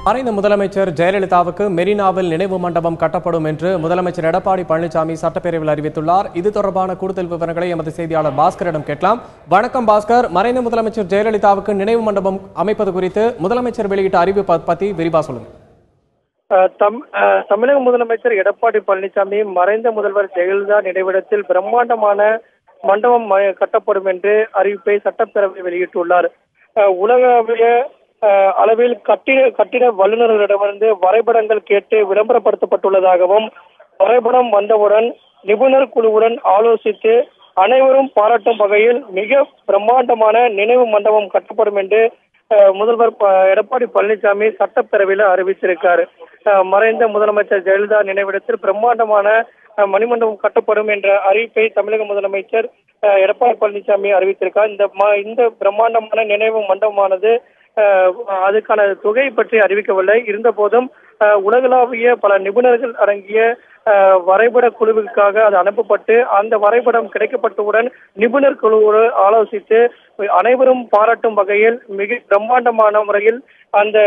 மறைந்த முதலமைச்சர் ஜெயலலிதாவுக்கு மெரினாவில் நினைவு மண்டபம் கட்டப்படும் என்று முதலமைச்சர் எடப்பாடி பழனிசாமி சட்டப்பேரவையில் அறிவித்துள்ளார். இது தொடர்பான கூடுதல் விவரங்களை எமது செய்தியாளர் பாஸ்கரிடம் கேட்கலாம். வணக்கம் பாஸ்கர், மறைந்த முதலமைச்சர் ஜெயலலிதாவுக்கு நினைவு மண்டபம் அமைப்பது குறித்து முதலமைச்சர் வெளியிட்ட அறிவிப்பு பத்தி விரிவா சொல்லுங்க. தமிழக முதலமைச்சர் எடப்பாடி பழனிசாமி மறைந்த முதல்வர் ஜெயலலிதா நினைவிடத்தில் பிரம்மாண்டமான மண்டபம் கட்டப்படும் என்று அறிவிப்பை சட்டப்பேரவை வெளியிட்டுள்ளார். உலகளவிய அளவில் கட்டிட வல்லுநர்களிடமிருந்து வரைபடங்கள் கேட்டு விளம்பரப்படுத்தப்பட்டுள்ளதாகவும், வரைபடம் வந்தவுடன் நிபுணர் குழுவுடன் ஆலோசித்து அனைவரும் பாராட்டும் வகையில் மிக பிரம்மாண்டமான நினைவு மண்டபம் கட்டப்படும் என்று முதல்வர் எடப்பாடி பழனிசாமி சட்டப்பேரவையில் அறிவித்திருக்கார். மறைந்த முதலமைச்சர் ஜெயலலிதா நினைவிடத்தில் பிரம்மாண்டமான மணிமண்டபம் கட்டப்படும் என்ற அறிவிப்பை தமிழக முதலமைச்சர் எடப்பாடி பழனிசாமி அறிவித்திருக்கார். இந்த பிரம்மாண்டமான நினைவு மண்டபமானது அதுக்கான தொகை பற்றி அறிவிக்கவில்லை. இருந்த போதும் உலகளாவிய பல நிபுணர்கள் அடங்கிய வரைபட குழுவிற்காக அது அனுப்பப்பட்டு அந்த வரைபடம் கிடைக்கப்பட்டவுடன் நிபுணர் குழுவோடு ஆலோசித்து அனைவரும் பாராட்டும் வகையில் மிக பிரம்மாண்டமான முறையில் அந்த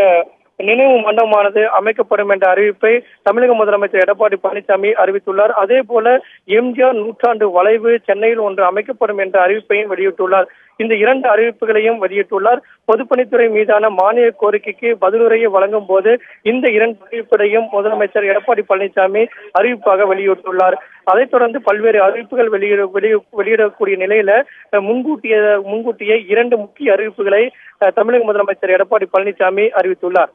நினைவு மண்டபமானது அமைக்கப்படும் என்ற அறிவிப்பை தமிழக முதலமைச்சர் எடப்பாடி பழனிசாமி அறிவித்துள்ளார். அதே போல எம்ஜிஆர் நூற்றாண்டு வளைவு சென்னையில் ஒன்று அமைக்கப்படும் என்ற அறிவிப்பையும் வெளியிட்டுள்ளார். இந்த இரண்டு அறிவிப்புகளையும் வெளியிட்டுள்ளார். பொதுப்பணித்துறை மீதான மானிய கோரிக்கைக்கு பதிலுரையை வழங்கும் போது இந்த இரண்டு அறிவிப்புகளையும் முதலமைச்சர் எடப்பாடி பழனிசாமி அறிவிப்பாக வெளியிட்டுள்ளார். அதைத் தொடர்ந்து பல்வேறு அறிவிப்புகள் வெளியிடக்கூடிய நிலையில முன்கூட்டியே இரண்டு முக்கிய அறிவிப்புகளை தமிழக முதலமைச்சர் எடப்பாடி பழனிசாமி அறிவித்துள்ளார்.